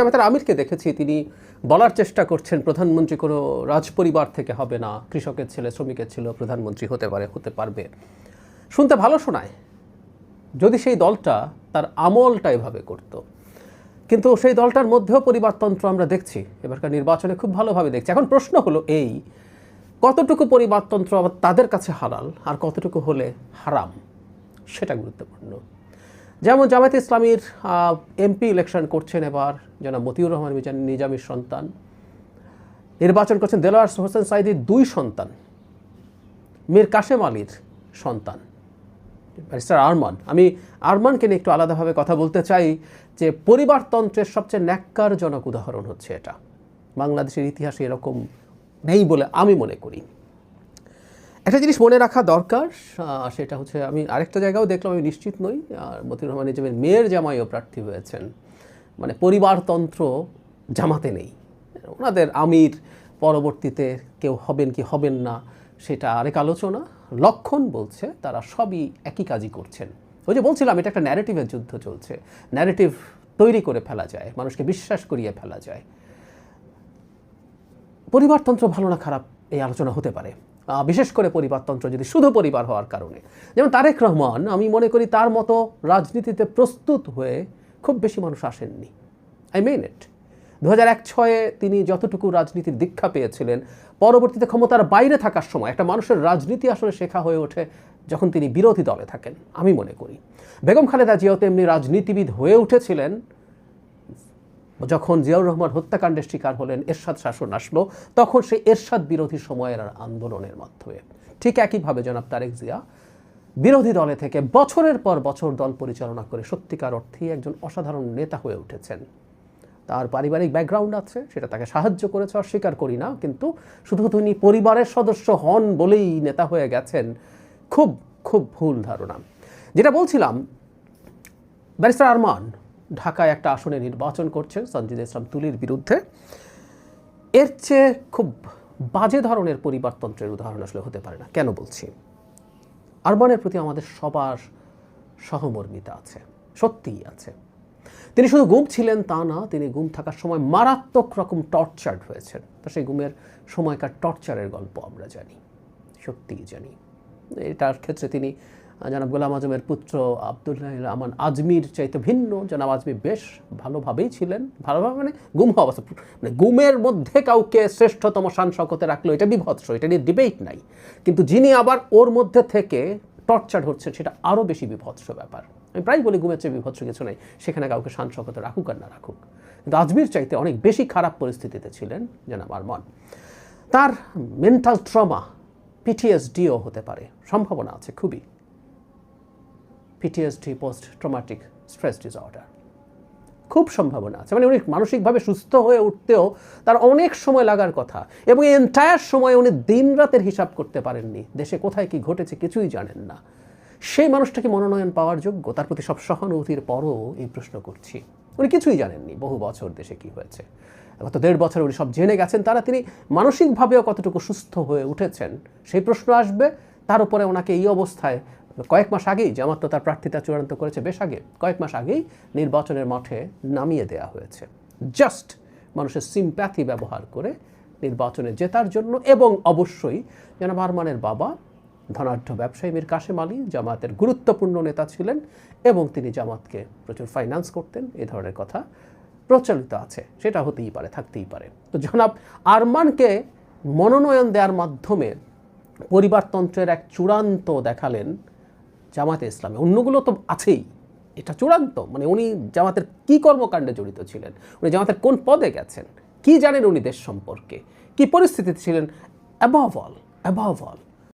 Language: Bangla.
আমি তার আমিরকে দেখেছি, তিনি বলার চেষ্টা করছেন প্রধানমন্ত্রী কোনো রাজপরিবার থেকে হবে না, কৃষকের ছেলে শ্রমিকের ছেলে প্রধানমন্ত্রী হতে পারবে। শুনতে ভালো শোনায় যদি সেই দলটা তার আমলটা এভাবে করত, কিন্তু সেই দলটার মধ্যেও পরিবারতন্ত্র আমরা দেখছি, এবারকার নির্বাচনে খুব ভালোভাবে দেখছি। এখন প্রশ্ন হলো এই, কতটুকু পরিবারতন্ত্র আবার তাদের কাছে হালাল আর কতটুকু হলে হারাম, সেটা গুরুত্বপূর্ণ। যেমন জামায়াতে ইসলামীর এমপি ইলেকশন করছেন এবার জনাব মতিউর রহমান নিজামীর সন্তান, নির্বাচন করছেন দেলোয়ার হোসেন সাঈদীর 2 সন্তান, মীর কাশেম আলীর সন্তান ব্যারিস্টার আরমান। আমি আরমানকে নিয়ে একটু আলাদাভাবে কথা বলতে চাই যে পরিবারতন্ত্রের সবচেয়ে ন্যাক্কারজনক উদাহরণ হচ্ছে এটা। বাংলাদেশের ইতিহাসে এরকম নেই বলে আমি মনে করি। একটা জিনিস মনে রাখা দরকার, সেটা হচ্ছে আমি আরেকটা জায়গাও দেখলাম, আমি নিশ্চিত নই, আর মতিউর রহমান নিজামীর মেয়ের জামাইও প্রার্থী হয়েছেন। মানে পরিবারতন্ত্র জামাতে নেই, ওনাদের আমির পরবর্তীতে কেউ হবেন কি হবেন না সেটা আরেক আলোচনা। লক্ষণ বলছে তারা সবই একই কাজই করছেন। ওই যে বলছিলাম, এটা একটা ন্যারেটিভের যুদ্ধ চলছে, ন্যারেটিভ তৈরি করে ফেলা যায়, মানুষকে বিশ্বাস করিয়ে ফেলা যায়। পরিবারতন্ত্র ভালো না খারাপ এই আলোচনা হতে পারে, বিশেষ করে পরিবারতন্ত্র যদি শুধু পরিবার হওয়ার কারণে। যেমন তারেক রহমান, আমি মনে করি তার মতো রাজনীতিতে প্রস্তুত হয়ে খুব বেশি মানুষ আসেননি। আই মিন ইট। 2001-06 তিনি যতটুকু রাজনীতির দীক্ষা পেয়েছিলেন, পরবর্তীতে ক্ষমতার বাইরে থাকার সময় একটা মানুষের রাজনীতি আসলে শেখা হয়ে ওঠে যখন তিনি বিরোধী দলে থাকেন, আমি মনে করি। বেগম খালেদা জিয়াও তেমনি রাজনীতিবিদ হয়ে উঠেছিলেন যখন জিয়াউর রহমান হত্যাকাণ্ডের শিকার হলেন, এরশাদ শাসন আসলো, তখন সেই এরশাদ বিরোধী সময়ের আন্দোলনের মাধ্যমে। ঠিক একইভাবে জনাব তারেক জিয়া বিরোধী দলে থেকে বছরের পর বছর দল পরিচালনা করে সত্যিকার অর্থেই একজন অসাধারণ নেতা হয়ে উঠেছেন। তার পারিবারিক ব্যাকগ্রাউন্ড আছে, সেটা তাকে সাহায্য করেছে, অস্বীকার করি না, কিন্তু শুধু তিনি পরিবারের সদস্য হন বলেই নেতা হয়ে গেছেন, খুব খুব ভুল ধারণা। যেটা বলছিলাম, ব্যারিস্টার আরমান ঢাকায় একটা আসনে নির্বাচন করছেন সঞ্জিদা ইসলাম তুলির বিরুদ্ধে। এর চেয়ে খুব বাজে ধরনের পরিবারতন্ত্রের উদাহরণ আসলে হতে পারে না। কেন বলছি? আরমানের প্রতি আমাদের সবার সহমর্মিতা আছে, সত্যিই আছে। তিনি শুধু গুম ছিলেন তা না, তিনি গুম থাকার সময় মারাত্মক রকম টর্চার্ড হয়েছেন। তো সেই গুমের সময়কার টর্চারের গল্প আমরা জানি, সত্যিই জানি। এটার ক্ষেত্রে তিনি জনাব গোলাম আজমের পুত্র আবদুল্লাহ আমান আজমির চাইতে ভিন্ন। জনাব আজমি বেশ ভালোভাবেই ছিলেন, ভালোভাবে মানে গুম হওয়া অবস্থা, মানে গুমের মধ্যে কাউকে শ্রেষ্ঠতম শান শওকতে রাখলো, এটা বিভৎস, এটা নিয়ে ডিবেট নাই। কিন্তু যিনি আবার ওর মধ্যে থেকে টর্চার হচ্ছেন, সেটা আরও বেশি বিভৎস ব্যাপার। আমি প্রায় বলি গুমের চেয়ে বিভৎস কিছু নেই, সেখানে কাউকে শান শওকতে রাখুক আর না রাখুক। কিন্তু আজমির চাইতে অনেক বেশি খারাপ পরিস্থিতিতে ছিলেন জনাব আরমান। তার মেন্টাল ট্রমা, পিটিএসডিও হতে পারে, সম্ভাবনা আছে খুবই। PTSD, post traumatic stress disorder, খুব সম্ভাবনা আছে। মানে উনি মানসিকভাবে সুস্থ হয়ে উঠতেও তার অনেক সময় লাগার কথা, এবং এই এন্টায়ার সময় উনি দিন রাতের হিসাব করতে পারেননি, দেশে কোথায় কি ঘটেছে কিছুই জানেন না। সেই মানুষটা কি মনোনয়ন পাওয়ার যোগ্য? তার প্রতি সব সহানুভূতির পরও এই প্রশ্ন করছি। উনি কিছুই জানেননি বহু বছর দেশে কি হয়েছে, গত 1.5 বছর উনি সব জেনে গেছেন। তারা তিনি মানসিকভাবেও কতটুকু সুস্থ হয়ে উঠেছেন সেই প্রশ্ন আসবে। তার উপরে ওনাকে এই অবস্থায় কয়েক মাস আগেই, জামাত তো তার প্রার্থিতা চূড়ান্ত করেছে বেশ আগে, কয়েক মাস আগেই নির্বাচনের মাঠে নামিয়ে দেওয়া হয়েছে, জাস্ট মানুষের সিম্প্যাথি ব্যবহার করে নির্বাচনে জেতার জন্য। এবং অবশ্যই জনাব আরমানের বাবা ধনাঢ্য ব্যবসায়ী মীর কাশেম আলী জামাতের গুরুত্বপূর্ণ নেতা ছিলেন, এবং তিনি জামাতকে প্রচুর ফাইন্যান্স করতেন, এ ধরনের কথা প্রচলিত আছে। সেটা হতেই পারে, থাকতেই পারে। তো জনাব আরমানকে মনোনয়ন দেওয়ার মাধ্যমে পরিবারতন্ত্রের এক চূড়ান্ত দেখালেন জামাতে ইসলামে। অন্যগুলো তো আছেই, এটা চূড়ান্ত। মানে উনি জামাতের কী কর্মকাণ্ডে জড়িত ছিলেন, উনি জামাতের কোন পদে গেছেন, কি জানেন উনি দেশ সম্পর্কে, কি পরিস্থিতিতে ছিলেন, অ্যাবভ অল